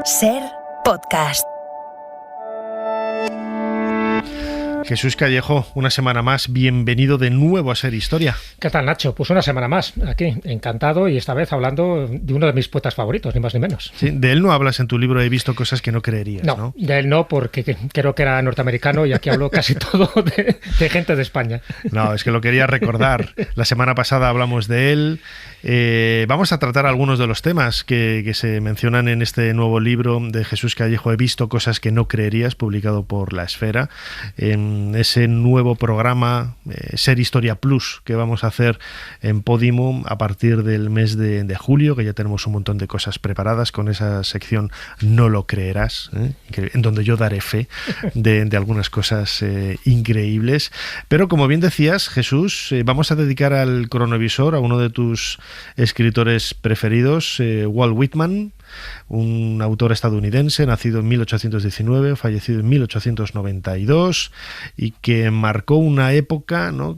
Ser Podcast. Jesús Callejo, una semana más, bienvenido de nuevo a Ser Historia. ¿Qué tal, Nacho? Pues una semana más, aquí, encantado, y esta vez hablando de uno de mis poetas favoritos, ni más ni menos. Sí, de él no hablas en tu libro, he visto cosas que no creerías, ¿no? De él no, porque creo que era norteamericano y aquí hablo casi todo de gente de España. No, es que lo quería recordar. La semana pasada hablamos de él. Vamos a tratar algunos de los temas que se mencionan en este nuevo libro de Jesús Callejo, He visto cosas que no creerías, publicado por La Esfera, en ese nuevo programa Ser Historia Plus que vamos a hacer en Podimo a partir del mes de julio, que ya tenemos un montón de cosas preparadas con esa sección No lo creerás, en donde yo daré fe de algunas cosas increíbles. Pero como bien decías, Jesús, vamos a dedicar al cronovisor a uno de tus escritores preferidos, Walt Whitman, un autor estadounidense nacido en 1819, fallecido en 1892 y que marcó una época, ¿no?,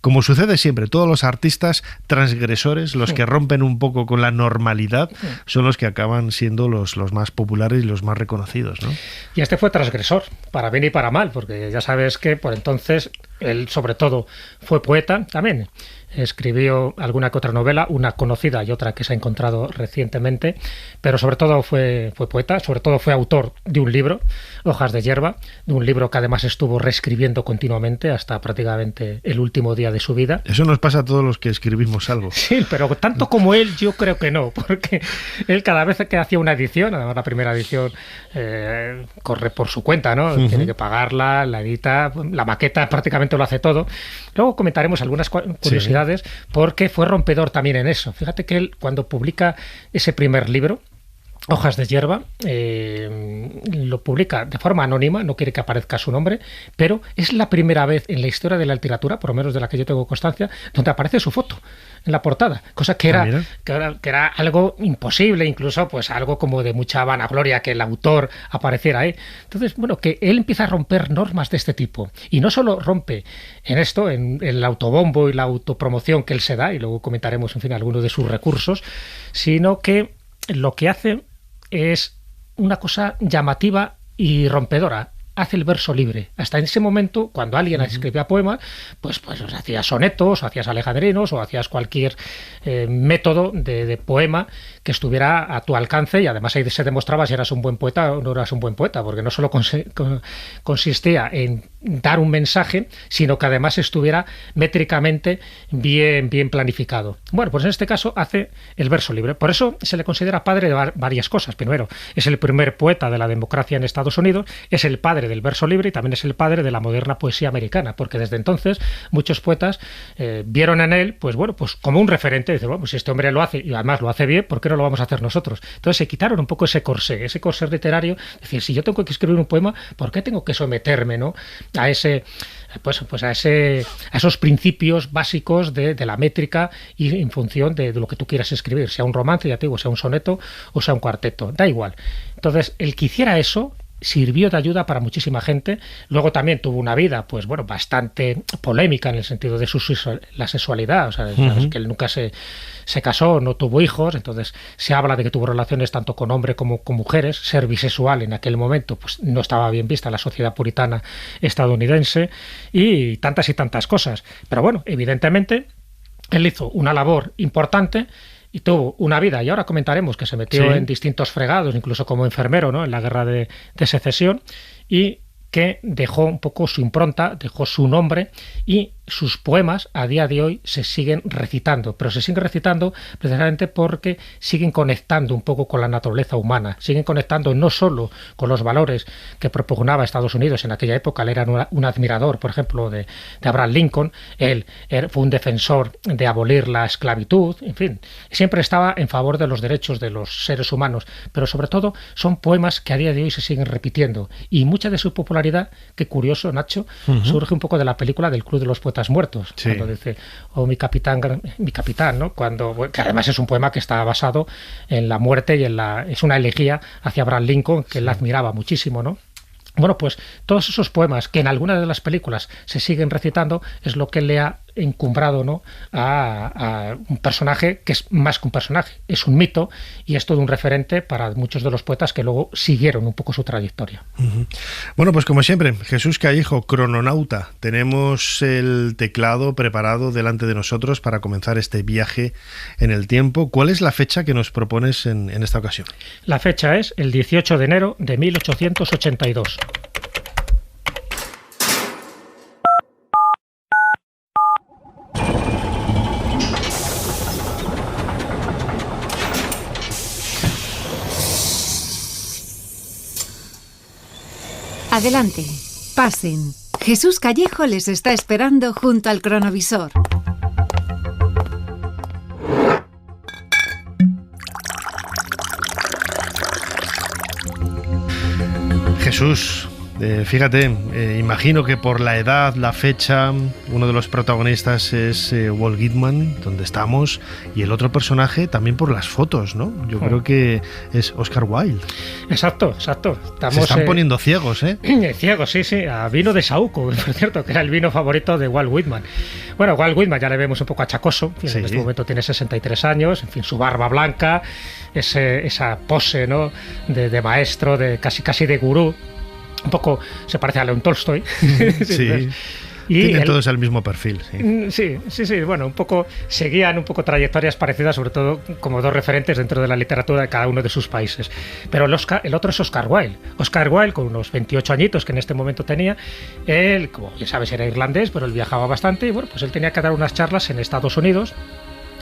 como sucede siempre, todos los artistas transgresores, los que rompen un poco con la normalidad, son los que acaban siendo los más populares y los más reconocidos, ¿no? Y este fue transgresor, para bien y para mal, porque ya sabes que por entonces él sobre todo fue poeta también. Escribió alguna que otra novela, una conocida y otra que se ha encontrado recientemente, pero sobre todo fue poeta, sobre todo fue autor de un libro, Hojas de hierba, de un libro que además estuvo reescribiendo continuamente hasta prácticamente el último día de su vida. Eso nos pasa a todos los que escribimos algo. Sí, pero tanto como él yo creo que no, porque él cada vez que hacía una edición, además la primera edición corre por su cuenta, ¿no? Tiene que pagarla, la edita, la maqueta prácticamente lo hace todo. Luego comentaremos algunas curiosidades, porque fue rompedor también en eso. Fíjate que él, cuando publica ese primer libro, Hojas de hierba, lo publica de forma anónima, no quiere que aparezca su nombre, pero es la primera vez en la historia de la literatura, por lo menos de la que yo tengo constancia, donde aparece su foto en la portada, cosa que era algo imposible, incluso pues algo como de mucha vanagloria que el autor apareciera ahí. Entonces, bueno, que él empieza a romper normas de este tipo, y no solo rompe en esto, en el autobombo y la autopromoción que él se da, y luego comentaremos, en fin, algunos de sus recursos, sino que lo que hace es una cosa llamativa y rompedora. Hace el verso libre. Hasta en ese momento, cuando alguien escribía poemas, pues hacías sonetos, o hacías alejandrinos, o hacías cualquier método de poema que estuviera a tu alcance, y además ahí se demostraba si eras un buen poeta o no eras un buen poeta, porque no solo consistía en dar un mensaje, sino que además estuviera métricamente bien planificado. Bueno, pues en este caso hace el verso libre. Por eso se le considera padre de varias cosas. Primero, es el primer poeta de la democracia en Estados Unidos, es el padre del verso libre y también es el padre de la moderna poesía americana, porque desde entonces muchos poetas vieron en él, pues bueno, pues como un referente. Dicen, bueno, pues si este hombre lo hace y además lo hace bien, ¿por qué no lo vamos a hacer nosotros? Entonces se quitaron un poco ese corsé literario. Es decir, si yo tengo que escribir un poema, ¿por qué tengo que someterme, ¿no?, a ese a esos principios básicos de la métrica y en función de lo que tú quieras escribir, sea un romance, ya te digo, sea un soneto o sea un cuarteto, da igual. Entonces, el que hiciera eso sirvió de ayuda para muchísima gente. Luego también tuvo una vida, pues bueno, bastante polémica en el sentido de la sexualidad. O sea, sabes que él nunca se casó, no tuvo hijos, entonces se habla de que tuvo relaciones tanto con hombres como con mujeres. Ser bisexual en aquel momento pues no estaba bien vista en la sociedad puritana estadounidense, y tantas cosas. Pero bueno, evidentemente él hizo una labor importante y tuvo una vida, y ahora comentaremos que se metió en distintos fregados, incluso como enfermero, ¿no?, en la guerra de secesión, y que dejó un poco su impronta, dejó su nombre, y sus poemas a día de hoy se siguen recitando, pero se siguen recitando precisamente porque siguen conectando un poco con la naturaleza humana, siguen conectando no solo con los valores que propugnaba Estados Unidos en aquella época. Él era un admirador, por ejemplo, de Abraham Lincoln, él fue un defensor de abolir la esclavitud, en fin, siempre estaba en favor de los derechos de los seres humanos, pero sobre todo son poemas que a día de hoy se siguen repitiendo, y mucha de su popularidad, qué curioso, Nacho, surge un poco de la película del Club de los Poetas Muertos, cuando dice, mi capitán, ¿no?, que además es un poema que está basado en la muerte y es una elegía hacia Abraham Lincoln, que él admiraba muchísimo, ¿no? Bueno, pues todos esos poemas que en algunas de las películas se siguen recitando es lo que le ha encumbrado, ¿no?, a un personaje que es más que un personaje, es un mito y es todo un referente para muchos de los poetas que luego siguieron un poco su trayectoria. Bueno, pues como siempre, Jesús Callejo, crononauta, tenemos el teclado preparado delante de nosotros para comenzar este viaje en el tiempo. ¿Cuál es la fecha que nos propones en esta ocasión? La fecha es el 18 de enero de 1882. Adelante, pasen. Jesús Callejo les está esperando junto al cronovisor. Jesús, fíjate, imagino que por la edad, la fecha, uno de los protagonistas es Walt Whitman, donde estamos, y el otro personaje también por las fotos, ¿no? Yo creo que es Oscar Wilde. Exacto. Estamos, se están poniendo ciegos, ¿eh? Ciegos, sí, a vino de Saúco, por cierto, que era el vino favorito de Walt Whitman. Bueno, Walt Whitman ya le vemos un poco achacoso, en fin, en este momento tiene 63 años, en fin, su barba blanca, esa pose, ¿no?, de maestro, de casi de gurú. Un poco se parece a León Tolstoy. Sí. Y tienen todos el mismo perfil. Sí, bueno, un poco seguían trayectorias parecidas, sobre todo como dos referentes dentro de la literatura de cada uno de sus países. Pero el otro es Oscar Wilde. Oscar Wilde, con unos 28 añitos que en este momento tenía, él, como ya sabes, era irlandés, pero él viajaba bastante y bueno, pues él tenía que dar unas charlas en Estados Unidos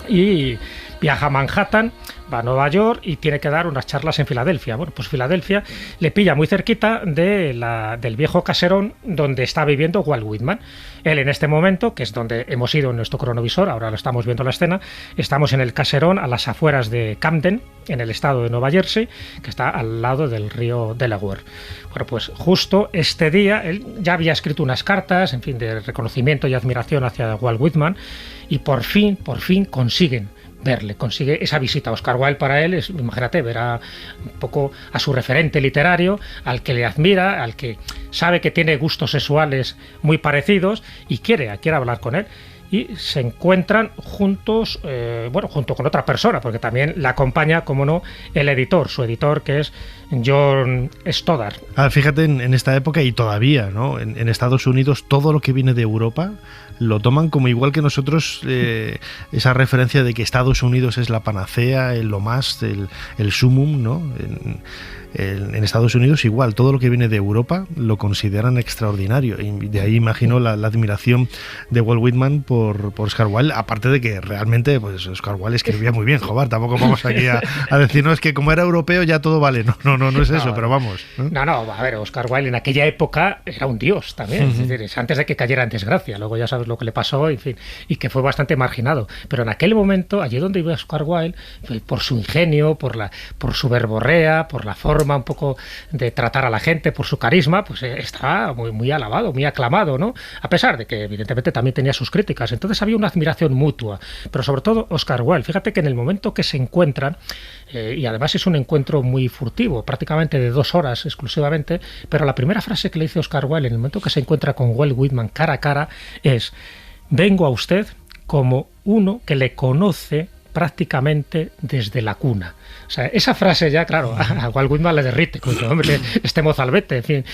y viaja a Manhattan, va a Nueva York y tiene que dar unas charlas en Filadelfia. Bueno, pues Filadelfia le pilla muy cerquita del viejo caserón donde está viviendo Walt Whitman. Él en este momento, que es donde hemos ido en nuestro cronovisor, ahora lo estamos viendo la escena, estamos en el caserón a las afueras de Camden, en el estado de Nueva Jersey, que está al lado del río Delaware. Bueno, pues justo este día él ya había escrito unas cartas, en fin, de reconocimiento y admiración hacia Walt Whitman, y por fin consiguen verle, consigue esa visita. Oscar Wilde para él es, imagínate, ver un poco a su referente literario, al que le admira, al que sabe que tiene gustos sexuales muy parecidos y quiere hablar con él. Y se encuentran juntos, junto con otra persona, porque también la acompaña, como no, el editor, su editor, que es John Stoddard. Fíjate, en esta época y todavía, ¿no? En Estados Unidos, todo lo que viene de Europa lo toman como igual que nosotros, esa referencia de que Estados Unidos es la panacea, lo más, el sumum, ¿no? En Estados Unidos igual, todo lo que viene de Europa lo consideran extraordinario y de ahí imagino la admiración de Walt Whitman por Oscar Wilde, aparte de que realmente pues Oscar Wilde escribía muy bien, joder, tampoco vamos aquí a decirnos que como era europeo ya todo vale, no es eso, pero vamos. No, a ver, Oscar Wilde en aquella época era un dios también, es decir, antes de que cayera en desgracia, luego ya sabes lo que le pasó, en fin, y que fue bastante marginado, pero en aquel momento, allí donde iba Oscar Wilde, por su ingenio, por su verborrea, por la forma un poco de tratar a la gente, por su carisma, pues estaba muy alabado, muy aclamado, ¿no? A pesar de que evidentemente también tenía sus críticas. Entonces había una admiración mutua, pero sobre todo Oscar Wilde. Fíjate que en el momento que se encuentran, y además es un encuentro muy furtivo, prácticamente de 2 horas exclusivamente, pero la primera frase que le dice Oscar Wilde en el momento que se encuentra con Walt Whitman cara a cara es: vengo a usted como uno que le conoce prácticamente desde la cuna. O sea, esa frase ya, claro, a Walt Whitman le derrite, con su hombre, este mozalbete, en fin,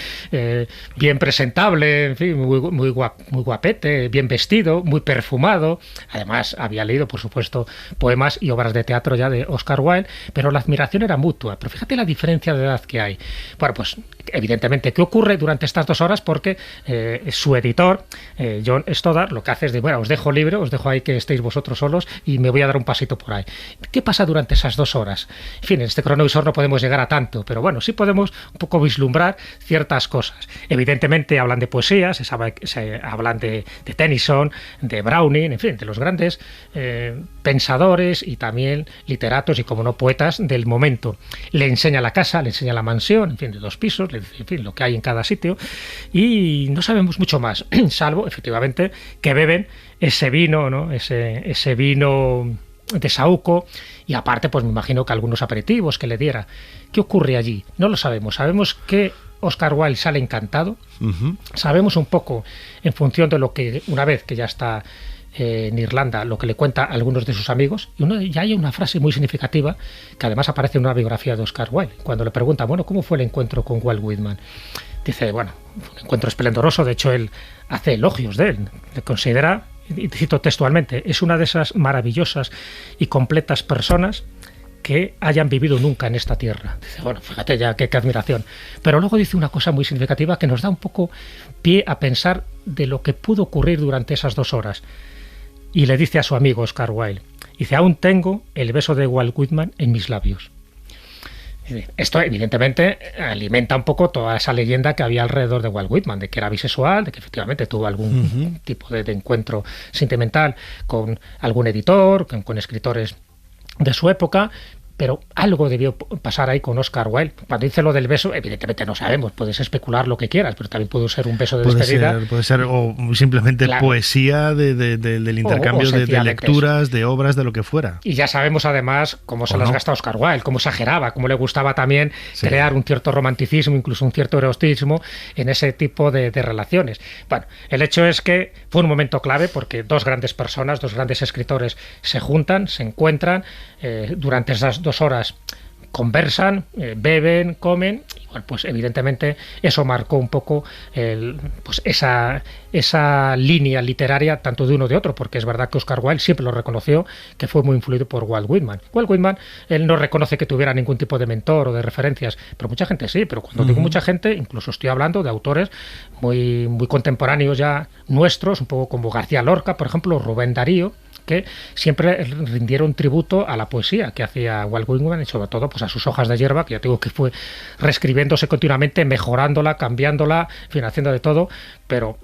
bien presentable, en fin, muy guapete, bien vestido, muy perfumado. Además, había leído, por supuesto, poemas y obras de teatro ya de Oscar Wilde, pero la admiración era mutua. Pero fíjate la diferencia de edad que hay. Bueno, pues, evidentemente, ¿qué ocurre durante estas 2 horas? Porque su editor, John Stoddard, lo que hace es de, bueno, os dejo libre, os dejo ahí que estéis vosotros solos y me voy a dar un pasito por ahí. ¿Qué pasa durante esas 2 horas? En fin, en este cronovisor no podemos llegar a tanto, pero bueno, sí podemos un poco vislumbrar ciertas cosas. Evidentemente hablan de poesía, hablan de Tennyson, de Browning, en fin, de los grandes pensadores y también literatos y, como no, poetas del momento. Le enseña la casa, le enseña la mansión, en fin, de 2 pisos, en fin, lo que hay en cada sitio, y no sabemos mucho más, salvo, efectivamente, que beben ese vino, ¿no? Ese vino de Saúco, y aparte pues me imagino que algunos aperitivos que le diera. ¿Qué ocurre allí? No lo sabemos. Sabemos que Oscar Wilde sale encantado. Sabemos un poco en función de lo que, una vez que ya está en Irlanda, lo que le cuenta a algunos de sus amigos, y ya hay una frase muy significativa que además aparece en una biografía de Oscar Wilde, cuando le pregunta, bueno, ¿cómo fue el encuentro con Walt Whitman? Dice, bueno, fue un encuentro esplendoroso, de hecho él hace elogios de él, le considera, y cito textualmente, es una de esas maravillosas y completas personas que hayan vivido nunca en esta tierra. Dice, bueno, fíjate ya qué admiración. Pero luego dice una cosa muy significativa que nos da un poco pie a pensar de lo que pudo ocurrir durante esas 2 horas. Y le dice a su amigo Oscar Wilde, dice, aún tengo el beso de Walt Whitman en mis labios. Esto evidentemente alimenta un poco toda esa leyenda que había alrededor de Walt Whitman, de que era bisexual, de que efectivamente tuvo algún tipo de encuentro sentimental con algún editor, con escritores de su época, pero algo debió pasar ahí con Oscar Wilde. Cuando dice lo del beso, evidentemente no sabemos, puedes especular lo que quieras, pero también puede ser un beso de despedida. Puede ser o simplemente poesía del intercambio de lecturas, eso, de obras, de lo que fuera. Y ya sabemos además cómo se las gasta Oscar Wilde, cómo exageraba, cómo le gustaba también crear un cierto romanticismo, incluso un cierto erotismo en ese tipo de relaciones. Bueno, el hecho es que fue un momento clave porque 2 grandes personas, 2 grandes escritores se juntan, se encuentran, durante esas 2 horas conversan, beben, comen, y bueno, pues evidentemente eso marcó un poco pues esa línea literaria tanto de uno de otro, porque es verdad que Oscar Wilde siempre lo reconoció que fue muy influido por Walt Whitman. Walt Whitman, él no reconoce que tuviera ningún tipo de mentor o de referencias, pero mucha gente sí, pero cuando digo mucha gente, incluso estoy hablando de autores muy, muy contemporáneos ya nuestros, un poco como García Lorca, por ejemplo, Rubén Darío, que siempre rindieron tributo a la poesía que hacía Walt Whitman y sobre todo pues a sus hojas de hierba, que ya digo que fue reescribiéndose continuamente, mejorándola, cambiándola, en fin, haciendo de todo, pero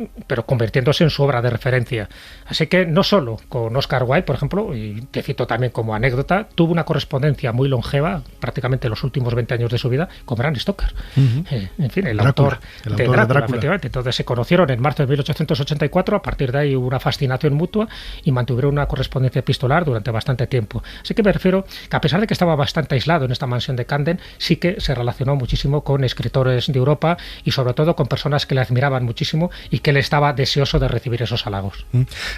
convirtiéndose en su obra de referencia. Así que no solo con Oscar Wilde, por ejemplo, y te cito también como anécdota, tuvo una correspondencia muy longeva, prácticamente los últimos 20 años de su vida, con Bram Stoker. En fin, el autor de Drácula, efectivamente. Entonces se conocieron en marzo de 1884, a partir de ahí hubo una fascinación mutua y mantuvieron una correspondencia epistolar durante bastante tiempo. Así que me refiero que a pesar de que estaba bastante aislado en esta mansión de Camden, sí que se relacionó muchísimo con escritores de Europa y sobre todo con personas que le admiraban muchísimo y que él estaba deseoso de recibir esos halagos.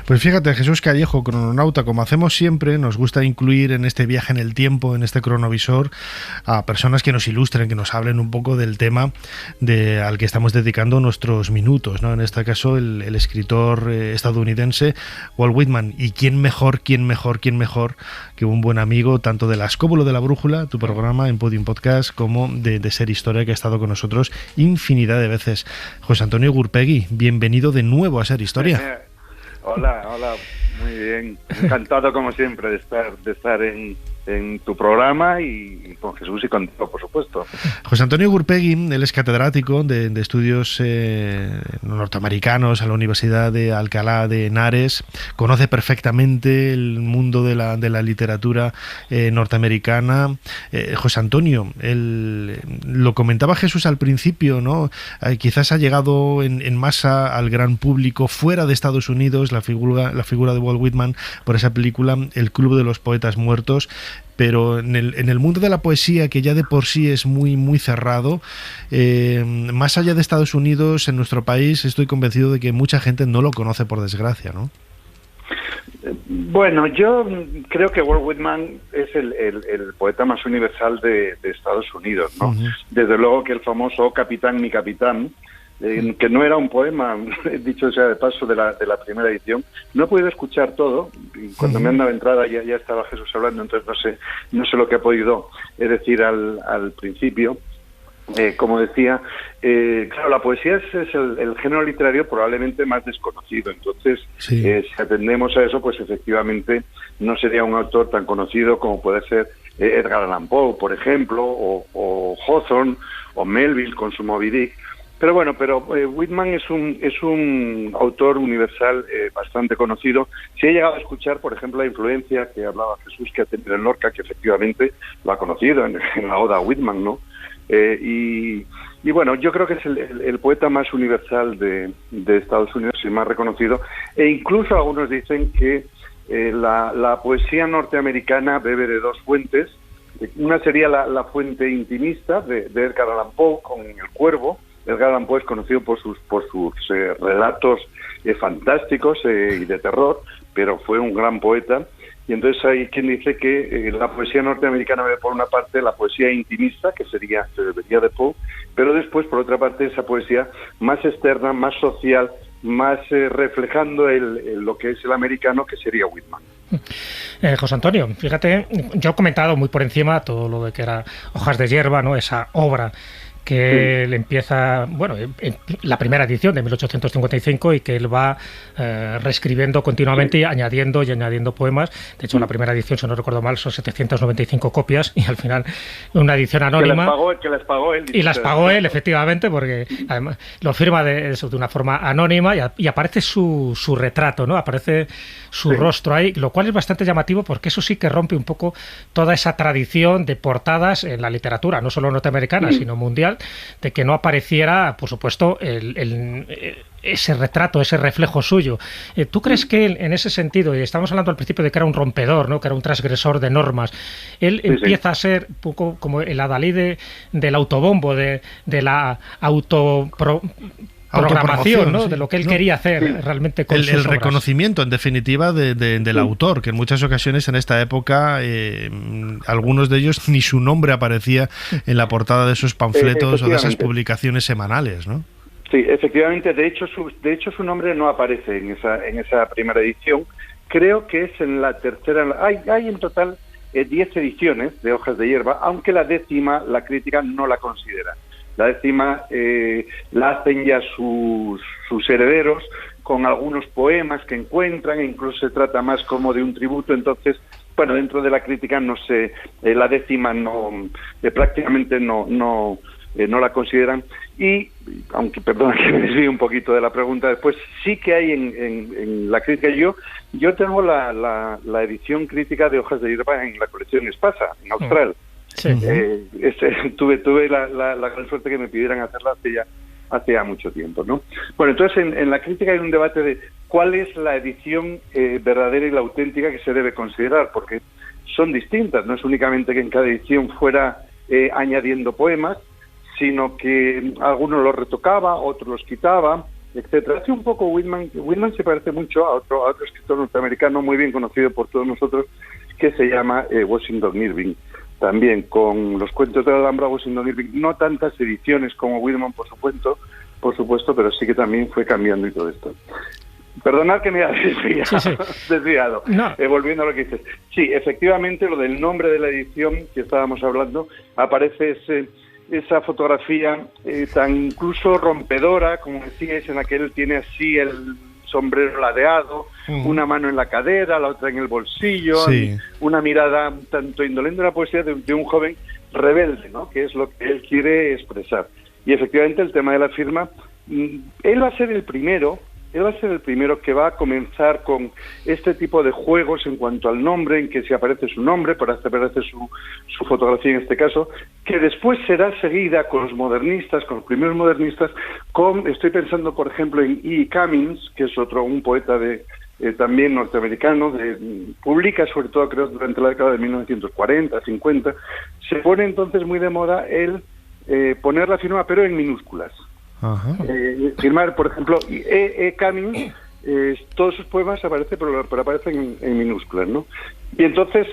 Pues fíjate, Jesús Callejo, crononauta, como hacemos siempre, nos gusta incluir en este viaje en el tiempo, en este cronovisor, a personas que nos ilustren, que nos hablen un poco del tema al que estamos dedicando nuestros minutos, ¿no? En este caso, el escritor estadounidense Walt Whitman. ¿Y quién mejor que un buen amigo, tanto de la Escóbula de la Brújula, tu programa en Podium Podcast, como de Ser Historia, que ha estado con nosotros infinidad de veces? José Antonio Gurpegui, bienvenido de nuevo a Ser Historia. Hola, muy bien. Encantado como siempre de estar en tu programa y con Jesús y contigo, por supuesto. José Antonio Gurpegui, él es catedrático de estudios norteamericanos a la Universidad de Alcalá de Henares, conoce perfectamente el mundo de la literatura norteamericana. José Antonio, lo comentaba Jesús al principio, ¿no? Quizás ha llegado en masa al gran público fuera de Estados Unidos la figura de Walt Whitman por esa película El Club de los Poetas Muertos. Pero en el mundo de la poesía, que ya de por sí es muy, muy cerrado, más allá de Estados Unidos, en nuestro país, estoy convencido de que mucha gente no lo conoce, por desgracia, ¿no? Bueno, yo creo que Walt Whitman es el poeta más universal de Estados Unidos, ¿no? Desde luego que el famoso "Oh, capitán, mi capitán", que no era un poema, dicho sea de paso, de la primera edición. No he podido escuchar todo. Cuando me han dado entrada ya estaba Jesús hablando, entonces no sé lo que ha podido decir al principio. Como decía, claro, la poesía es el género literario probablemente más desconocido. Entonces, si atendemos a eso, pues efectivamente no sería un autor tan conocido como puede ser Edgar Allan Poe, por ejemplo, o Hawthorne, o Melville con su Moby Dick. Pero Whitman es un autor universal bastante conocido. Si he llegado a escuchar, por ejemplo, la influencia que hablaba Jesús, que ha tenido en Lorca, que efectivamente lo ha conocido en la Oda a Whitman, ¿no? Y bueno, yo creo que es el poeta más universal de Estados Unidos y más reconocido. E incluso algunos dicen que la poesía norteamericana bebe de 2 fuentes. Una sería la fuente intimista de Edgar Allan Poe con El Cuervo. Edgar Allan Poe es conocido por sus relatos fantásticos y de terror, pero fue un gran poeta. Y entonces hay quien dice que la poesía norteamericana ve por una parte la poesía intimista, que se debería de Poe, pero después, por otra parte, esa poesía más externa, más social, más reflejando lo que es el americano, que sería Whitman. José Antonio, fíjate, yo he comentado muy por encima todo lo de que era Hojas de hierba, ¿no? Esa obra que él empieza, bueno, en la primera edición de 1855 y que él va reescribiendo continuamente y añadiendo poemas. De hecho, la primera edición, si no recuerdo mal, son 795 copias y al final una edición anónima. Que las pagó él. Y las pagó él, efectivamente, porque además lo firma de una forma anónima y aparece su retrato, ¿no? Aparece su rostro ahí, lo cual es bastante llamativo porque eso sí que rompe un poco toda esa tradición de portadas en la literatura, no solo norteamericana, sino mundial, de que no apareciera, por supuesto, ese retrato, ese reflejo suyo. ¿Tú crees que él, en ese sentido, y estamos hablando al principio de que era un rompedor, ¿no? Que era un transgresor de normas, él empieza a ser un poco como el adalid del autobombo, de la programación, ¿no? De lo que él quería hacer realmente con sus obras. El reconocimiento, en definitiva, del autor, que en muchas ocasiones en esta época algunos de ellos ni su nombre aparecía en la portada de esos panfletos o de esas publicaciones semanales, ¿no? Sí, efectivamente. De hecho su nombre no aparece en esa primera edición. Creo que es en la tercera. Hay en total 10 ediciones de Hojas de hierba, aunque la 10ª la crítica no la considera. La 10ª la hacen ya sus herederos con algunos poemas que encuentran, e incluso se trata más como de un tributo. Entonces, bueno, dentro de la crítica no sé, la 10ª no, prácticamente no la consideran. Y, aunque perdona que me desvíe un poquito de la pregunta después, sí que hay en la crítica. Yo tengo la edición crítica de Hojas de hierba en la colección Espasa, en Austral. Sí. Tuve la gran suerte que me pidieran hacerla hace ya mucho tiempo, ¿no? Bueno, entonces en la crítica hay un debate de cuál es la edición verdadera y la auténtica que se debe considerar, porque son distintas. No es únicamente que en cada edición fuera añadiendo poemas, sino que algunos los retocaba, otros los quitaba, etcétera. Hace un poco Whitman se parece mucho a otro escritor norteamericano muy bien conocido por todos nosotros, que se llama Washington Irving. También con los cuentos de la Alhambra, Washington Irving, no tantas ediciones como Whitman, por supuesto, pero sí que también fue cambiando y todo esto. Perdonad que me haya desviado. No. Volviendo a lo que dices. Sí, efectivamente, lo del nombre de la edición que estábamos hablando, aparece esa fotografía tan incluso rompedora, como decíais, en la que él tiene así el sombrero ladeado, una mano en la cadera, la otra en el bolsillo, una mirada tanto indolente de la poesía de un joven rebelde, ¿no? Que es lo que él quiere expresar. Y efectivamente el tema de la firma, él va a ser el primero que va a comenzar con este tipo de juegos en cuanto al nombre, en que si aparece su nombre, aparece su fotografía en este caso, que después será seguida con los modernistas, con los primeros modernistas, estoy pensando por ejemplo en E. Cummings, que es un poeta también norteamericano, publica sobre todo creo durante la década de 1940, 50, se pone entonces muy de moda el poner la firma pero en minúsculas. Firmar, por ejemplo, Cummings, todos sus poemas aparecen, pero aparecen en minúsculas, ¿no? Y entonces,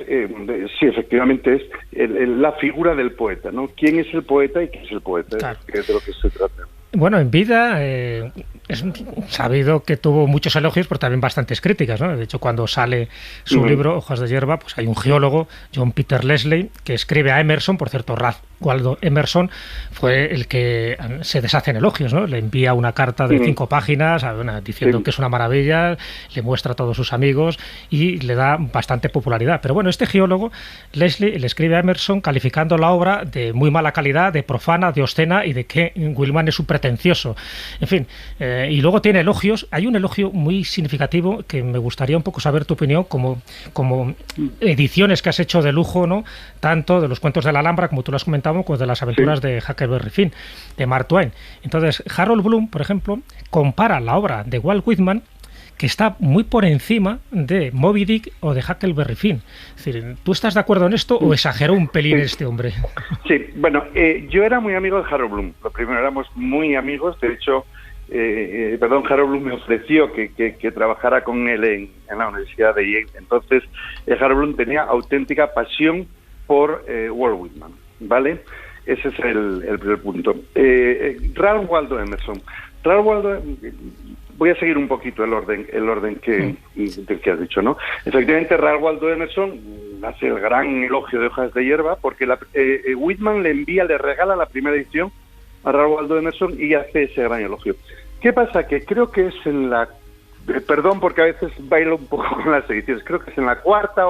sí, efectivamente es la figura del poeta, ¿no? ¿Quién es el poeta y qué es el poeta? Claro. Que es de lo que se trata. Bueno, en vida es sabido que tuvo muchos elogios, pero también bastantes críticas, ¿no? De hecho, cuando sale su libro, Hojas de hierba, pues hay un geólogo, John Peter Leslie, que escribe a Emerson, por cierto, Ralph Waldo Emerson fue el que se deshace en elogios, ¿no? Le envía una carta de 5 páginas diciendo que es una maravilla, le muestra a todos sus amigos y le da bastante popularidad. Pero bueno, este geólogo, Leslie, le escribe a Emerson calificando la obra de muy mala calidad, de profana, de obscena y de que Whitman es un pretencioso. En fin, y luego tiene elogios. Hay un elogio muy significativo que me gustaría un poco saber tu opinión, como ediciones que has hecho de lujo, ¿no? Tanto de los cuentos de la Alhambra, como tú lo has comentado, como de las aventuras de Huckleberry Finn, de Mark Twain. Entonces, Harold Bloom, por ejemplo, compara la obra de Walt Whitman, que está muy por encima de Moby Dick o de Huckleberry Finn. Es decir, ¿tú estás de acuerdo en esto o exageró un pelín este hombre? Sí, bueno, yo era muy amigo de Harold Bloom. Lo primero, éramos muy amigos. De hecho, Harold Bloom me ofreció que trabajara con él en la Universidad de Yale. Entonces, Harold Bloom tenía auténtica pasión por Walt Whitman, ¿vale? Ese es el primer punto. Ralph Waldo Emerson. Voy a seguir un poquito el orden que has dicho, ¿no? Efectivamente, Ralph Waldo Emerson hace el gran elogio de Hojas de Hierba porque Whitman le regala la primera edición a Ralph Waldo Emerson y hace ese gran elogio. ¿Qué pasa? Que creo que es en la... perdón, porque a veces bailo un poco con las ediciones. Creo que es en la cuarta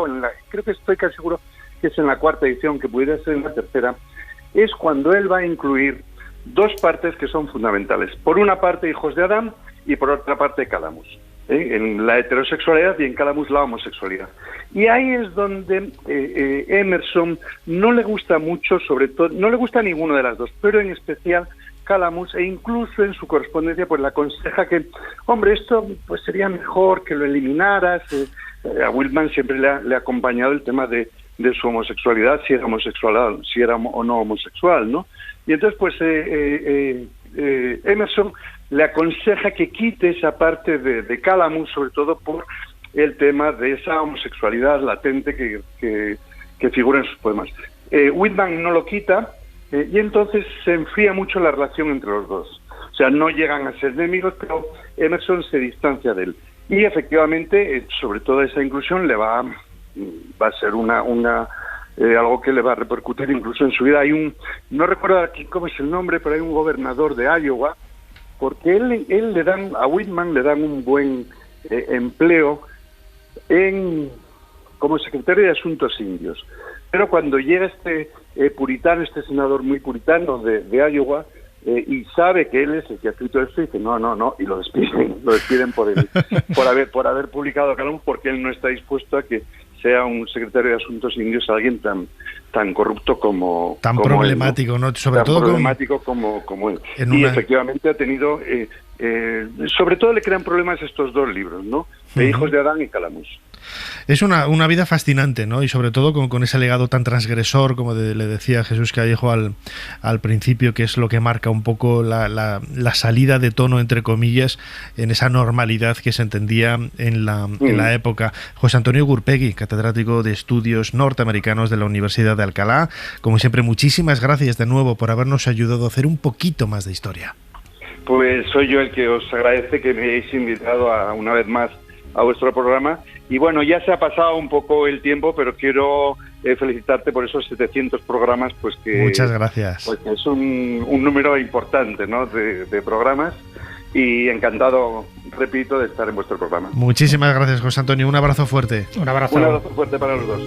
creo que estoy casi seguro que es en la cuarta edición, que pudiera ser en la tercera. Es cuando él va a incluir dos partes que son fundamentales. Por una parte, Hijos de Adán, y por otra parte, Calamus. En la heterosexualidad y en Calamus la homosexualidad. Y ahí es donde Emerson no le gusta mucho, sobre todo, no le gusta ninguno de las dos, pero en especial Calamus, e incluso en su correspondencia pues le aconseja que, hombre, esto pues sería mejor que lo eliminaras. A Whitman siempre le ha acompañado el tema de su homosexualidad, si era o no homosexual, ¿no? Y entonces pues Emerson le aconseja que quite esa parte de Calamus, sobre todo por el tema de esa homosexualidad latente que figura en sus poemas. Whitman no lo quita, y entonces se enfría mucho la relación entre los dos. O sea, no llegan a ser enemigos, pero Emerson se distancia de él. Y efectivamente, sobre todo esa inclusión va a ser algo que le va a repercutir incluso en su vida. No recuerdo aquí cómo es el nombre, pero hay un gobernador de Iowa, porque a Whitman le dan un buen empleo como secretario de Asuntos Indios. Pero cuando llega este senador muy puritano de Iowa, y sabe que él es el que ha escrito esto, y dice no, y lo despiden por haber publicado Calamus, porque él no está dispuesto a que sea un secretario de Asuntos Indios alguien tan corrupto como problemático, él, ¿no? Sobre tan todo problemático como él. Efectivamente ha tenido sobre todo le crean problemas estos dos libros, ¿no? De Hijos de Adán y Calamus. Es una vida fascinante, ¿no? Y sobre todo con ese legado tan transgresor, como le decía Jesús Callejo al principio, que es lo que marca un poco la salida de tono, entre comillas, en esa normalidad que se entendía en la época. José Antonio Gurpegui, catedrático de Estudios Norteamericanos de la Universidad de Alcalá, como siempre, muchísimas gracias de nuevo por habernos ayudado a hacer un poquito más de historia. Pues soy yo el que os agradece que me hayáis invitado una vez más a vuestro programa. Y bueno, ya se ha pasado un poco el tiempo, pero quiero felicitarte por esos 700 programas, pues que... Muchas gracias. Pues que es un número importante, ¿no?, de programas, y encantado, repito, de estar en vuestro programa. Muchísimas gracias, José Antonio. Un abrazo fuerte. Un abrazo. Un abrazo fuerte para los dos.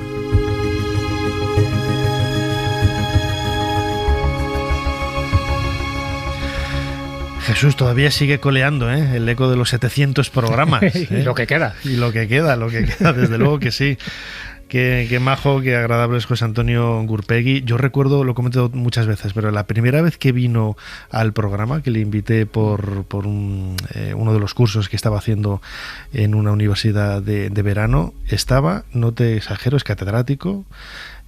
Jesús, todavía sigue coleando, el eco de los 700 programas. Y lo que queda. Y lo que queda, desde luego que sí. Qué majo, qué agradable es José Antonio Gurpegui. Yo recuerdo, lo he comentado muchas veces, pero la primera vez que vino al programa, que le invité por uno de los cursos que estaba haciendo en una universidad de verano, estaba, no te exagero, es catedrático,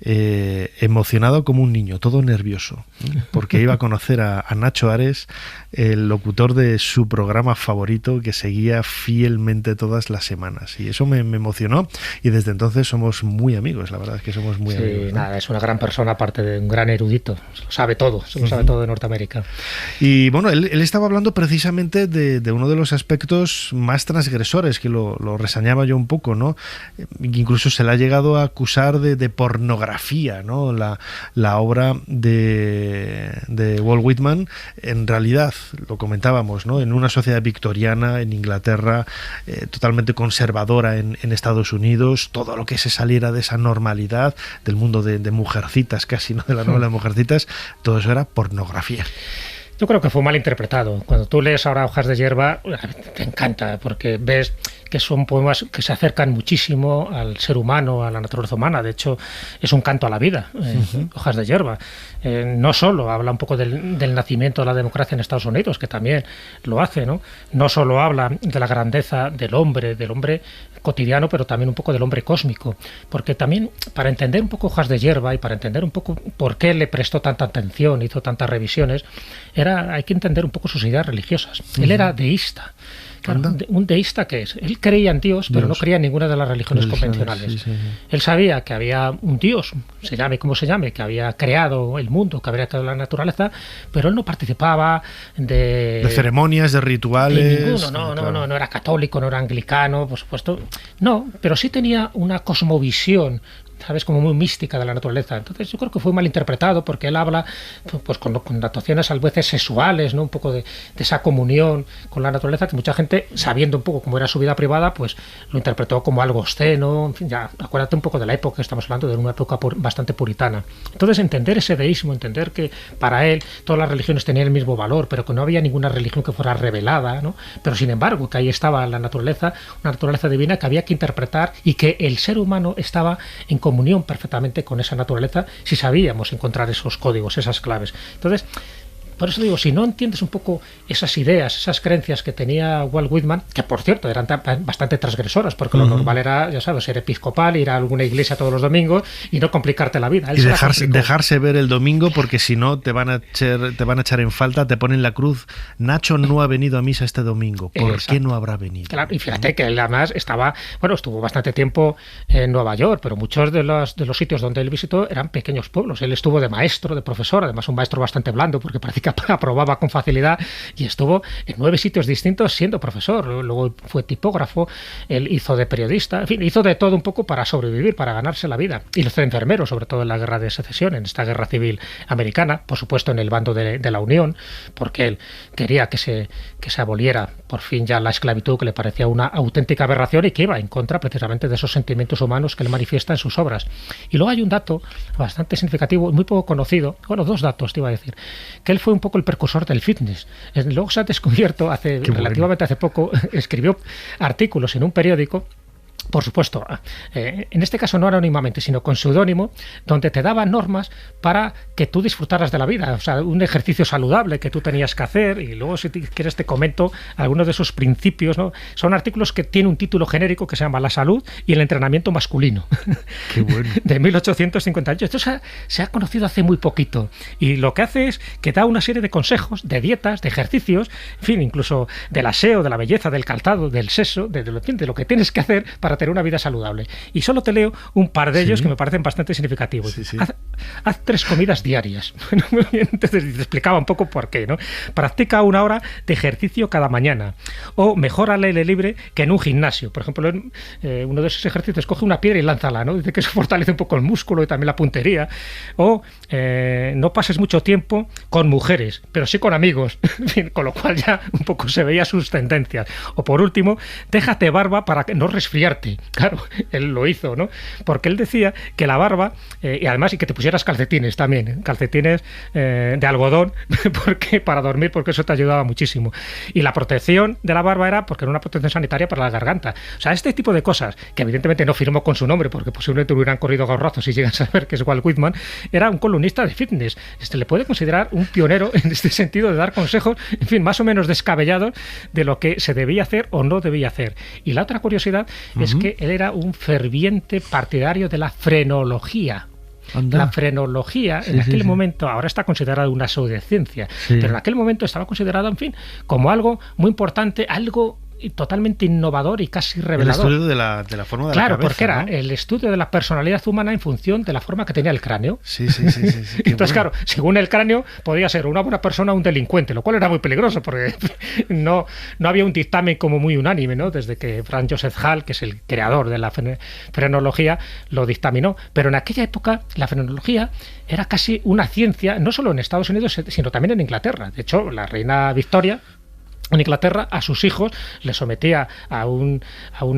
emocionado como un niño, todo nervioso, porque iba a conocer a Nacho Ares, el locutor de su programa favorito, que seguía fielmente todas las semanas, y eso me emocionó, y desde entonces somos muy amigos. La verdad es que somos muy amigos, ¿no? Nada, es una gran persona, aparte de un gran erudito, lo sabe todo de Norteamérica. Y bueno, él estaba hablando precisamente de uno de los aspectos más transgresores, que lo reseñaba yo un poco, ¿no? Incluso se le ha llegado a acusar de pornografía, ¿no? La obra de Walt Whitman, en realidad, lo comentábamos, ¿no?, en una sociedad victoriana, en Inglaterra, totalmente conservadora en Estados Unidos, todo lo que se saliera de esa normalidad, del mundo de Mujercitas, casi, ¿no?, de la novela de Mujercitas, todo eso era pornografía. Yo creo que fue mal interpretado. Cuando tú lees ahora Hojas de Hierba, te encanta, porque ves que son poemas que se acercan muchísimo al ser humano, a la naturaleza humana. De hecho, es un canto a la vida, Hojas de hierba. No solo habla un poco del nacimiento de la democracia en Estados Unidos, que también lo hace, ¿no? No solo habla de la grandeza del hombre cotidiano, pero también un poco del hombre cósmico. Porque también, para entender un poco Hojas de hierba y para entender un poco por qué le prestó tanta atención, hizo tantas revisiones, hay que entender un poco sus ideas religiosas. Él era deísta. Claro, un deísta, ¿qué es? Él creía en Dios, pero no creía en ninguna de las religiones convencionales. Sí. Él sabía que había un Dios, se llame como se llame, que había creado el mundo, que había creado la naturaleza, pero él no participaba de ceremonias, de rituales. De ninguno, no era católico, no era anglicano, por supuesto. No, pero sí tenía una cosmovisión, ¿sabes?, como muy mística de la naturaleza. Entonces yo creo que fue mal interpretado, porque él habla pues con notaciones a veces sexuales, ¿no?, un poco de esa comunión con la naturaleza, que mucha gente, sabiendo un poco cómo era su vida privada, pues lo interpretó como algo obsceno. En fin, ya acuérdate un poco de la época, estamos hablando de una época bastante puritana. Entonces, entender ese deísmo, entender que para él todas las religiones tenían el mismo valor, pero que no había ninguna religión que fuera revelada, ¿no?, pero sin embargo que ahí estaba la naturaleza, una naturaleza divina que había que interpretar, y que el ser humano estaba en comunión perfectamente con esa naturaleza si sabíamos encontrar esos códigos, esas claves. Entonces, por eso digo, si no entiendes un poco esas ideas, esas creencias que tenía Walt Whitman, que por cierto eran bastante transgresoras, porque lo normal era, ya sabes, ser episcopal, ir a alguna iglesia todos los domingos y no complicarte la vida. Y dejarse ver el domingo, porque si no te van a echar en falta, te ponen la cruz. Nacho no ha venido a misa este domingo. ¿Por qué no habrá venido? Claro, y fíjate que él además estuvo bastante tiempo en Nueva York, pero muchos de los sitios donde él visitó eran pequeños pueblos. Él estuvo de maestro, de profesor, además un maestro bastante blando, porque parecía que aprobaba con facilidad, y estuvo en 9 sitios distintos siendo profesor. Luego fue tipógrafo, él hizo de periodista, en fin, hizo de todo un poco para sobrevivir, para ganarse la vida. Y hizo de enfermero, sobre todo en la Guerra de Secesión, en esta guerra civil americana, por supuesto en el bando de la Unión, porque él quería que se aboliera por fin ya la esclavitud, que le parecía una auténtica aberración y que iba en contra precisamente de esos sentimientos humanos que él manifiesta en sus obras. Y luego hay un dato bastante significativo, muy poco conocido, dos datos te iba a decir, que él fue un poco el precursor del fitness. Luego se ha descubierto relativamente hace poco, escribió artículos en un periódico, por supuesto, en este caso no anónimamente, sino con seudónimo, donde te daba normas para que tú disfrutaras de la vida, o sea, un ejercicio saludable que tú tenías que hacer. Y luego, si quieres, te comento algunos de esos principios, ¿no? Son artículos que tienen un título genérico que se llama La salud y el entrenamiento masculino. Qué bueno. De 1858. Esto se ha conocido hace muy poquito, y lo que hace es que da una serie de consejos, de dietas, de ejercicios, en fin, incluso del aseo, de la belleza, del calzado, del sexo, de lo que tienes que hacer para tener una vida saludable. Y solo te leo un par de ellos que me parecen bastante significativos. Sí. Haz 3 comidas diarias. Entonces te explicaba un poco por qué, ¿no? Practica 1 hora de ejercicio cada mañana. O mejor al aire libre que en un gimnasio. Por ejemplo, uno de esos ejercicios, coge una piedra y lánzala, ¿no? Dice que eso fortalece un poco el músculo y también la puntería. O no pases mucho tiempo con mujeres, pero sí con amigos. En fin, con lo cual ya un poco se veía sus tendencias. O por último, déjate barba para no resfriarte. Claro, él lo hizo, ¿no? Porque él decía que la barba, y además, y que te pusieras calcetines también, calcetines de algodón, porque para dormir, porque eso te ayudaba muchísimo. Y la protección de la barba era porque era una protección sanitaria para la garganta. O sea, este tipo de cosas, que evidentemente no firmó con su nombre, porque posiblemente hubieran corrido gorrazos si llegan a saber que es Walt Whitman, era un columnista de fitness. Le puede considerar un pionero en este sentido de dar consejos, en fin, más o menos descabellados de lo que se debía hacer o no debía hacer. Y la otra curiosidad es que él era un ferviente partidario de la frenología. Anda. La frenología en aquel momento, ahora está considerada una pseudociencia, pero en aquel momento estaba considerada, en fin, como algo muy importante, algo totalmente innovador y casi revelador. El estudio de la forma de la cabeza. Claro, porque era el estudio de la personalidad humana en función de la forma que tenía el cráneo. Sí. Entonces, claro, según el cráneo, podía ser una buena persona o un delincuente, lo cual era muy peligroso, porque no había un dictamen como muy unánime, ¿no? Desde que Frank Joseph Hall, que es el creador de la frenología, lo dictaminó. Pero en aquella época, la frenología era casi una ciencia, no solo en Estados Unidos, sino también en Inglaterra. De hecho, la reina Victoria En Inglaterra, a sus hijos les sometía a un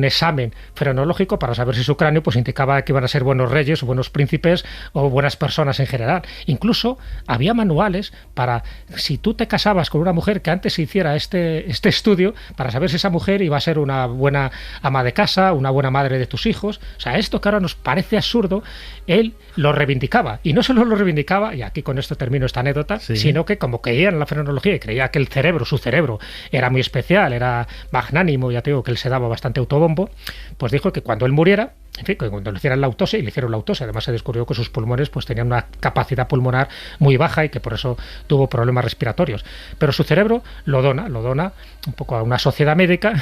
examen frenológico para saber si su cráneo pues indicaba que iban a ser buenos reyes o buenos príncipes o buenas personas en general. Incluso había manuales para, si tú te casabas con una mujer, que antes se hiciera este estudio para saber si esa mujer iba a ser una buena ama de casa, una buena madre de tus hijos. O sea, esto que ahora nos parece absurdo, él lo reivindicaba. Y no solo lo reivindicaba, y aquí con esto termino esta anécdota, sino que como creía en la frenología y creía que su cerebro, era muy especial, era magnánimo, ya te digo que él se daba bastante autobombo, pues dijo que cuando él muriera, en fin, que cuando le hicieran la autopsia, y le hicieron la autopsia, además se descubrió que sus pulmones pues tenían una capacidad pulmonar muy baja y que por eso tuvo problemas respiratorios. Pero su cerebro lo dona un poco a una sociedad médica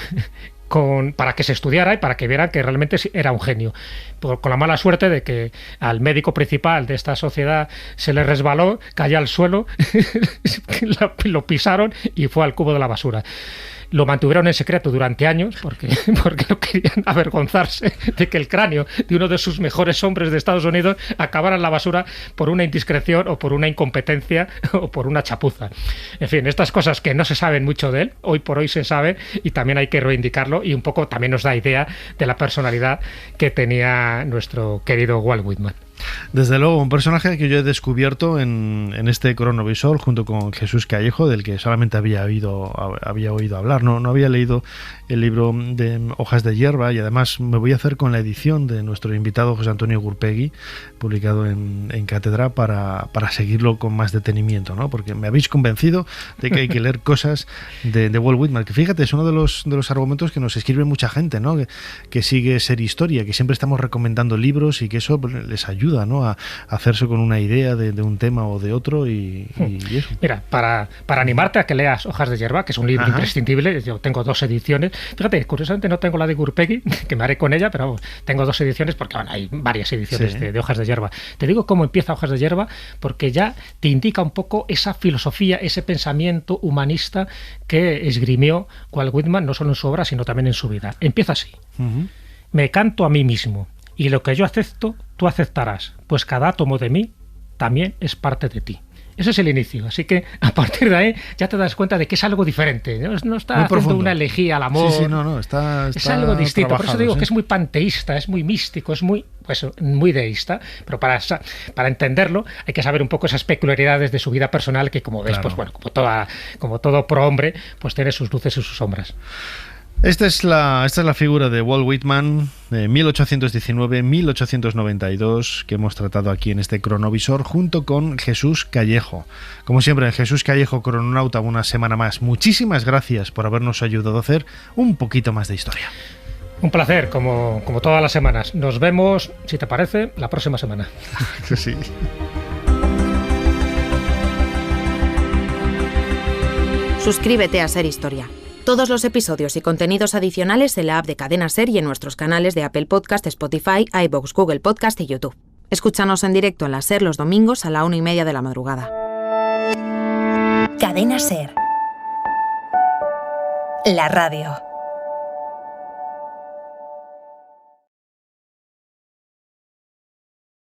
para que se estudiara y para que vieran que realmente era un genio. Con la mala suerte de que al médico principal de esta sociedad se le resbaló, cayó al suelo, lo pisaron y fue al cubo de la basura. Lo mantuvieron en secreto durante años porque no querían avergonzarse de que el cráneo de uno de sus mejores hombres de Estados Unidos acabara en la basura por una indiscreción o por una incompetencia o por una chapuza. En fin, estas cosas que no se saben mucho de él, hoy por hoy se saben y también hay que reivindicarlo, y un poco también nos da idea de la personalidad que tenía nuestro querido Walt Whitman. Desde luego, un personaje que yo he descubierto en este cronovisor junto con Jesús Callejo, del que solamente había oído hablar, no había leído el libro de Hojas de Hierba, y además me voy a hacer con la edición de nuestro invitado José Antonio Gurpegui, publicado en Cátedra, para seguirlo con más detenimiento, ¿no? Porque me habéis convencido de que hay que leer cosas de Walt Whitman, que fíjate, es uno de los argumentos que nos escribe mucha gente, ¿no? Que sigue Ser Historia, que siempre estamos recomendando libros y que eso les ayuda, ¿no? a hacerse con una idea de un tema o de otro y eso. Mira, para animarte a que leas Hojas de Hierba, que es un libro imprescindible, yo tengo 2 ediciones. Fíjate, curiosamente no tengo la de Gurpegui, que me haré con ella, pero vamos, tengo 2 ediciones porque hay varias ediciones de Hojas de Hierba. Te digo cómo empieza Hojas de Hierba porque ya te indica un poco esa filosofía, ese pensamiento humanista que esgrimió Walt Whitman, no solo en su obra, sino también en su vida. Empieza así. Me canto a mí mismo, y lo que yo acepto, tú aceptarás, pues cada átomo de mí también es parte de ti. Ese es el inicio, así que a partir de ahí ya te das cuenta de que es algo diferente, no está haciendo una elegía al amor, es algo distinto. Por eso digo que es muy panteísta, es muy místico, es muy deísta, pero para entenderlo hay que saber un poco esas peculiaridades de su vida personal que, como ves, pues bueno, como todo prohombre, pues tiene sus luces y sus sombras. Esta es la figura de Walt Whitman de 1819-1892 que hemos tratado aquí en este cronovisor junto con Jesús Callejo. Como siempre, Jesús Callejo, crononauta, una semana más. Muchísimas gracias por habernos ayudado a hacer un poquito más de historia. Un placer, como todas las semanas. Nos vemos, si te parece, la próxima semana. Sí. Suscríbete a Ser Historia. Todos los episodios y contenidos adicionales en la app de Cadena Ser y en nuestros canales de Apple Podcast, Spotify, iVoox, Google Podcast y YouTube. Escúchanos en directo en la Ser los domingos a la 1:30 de la madrugada. Cadena Ser. La radio.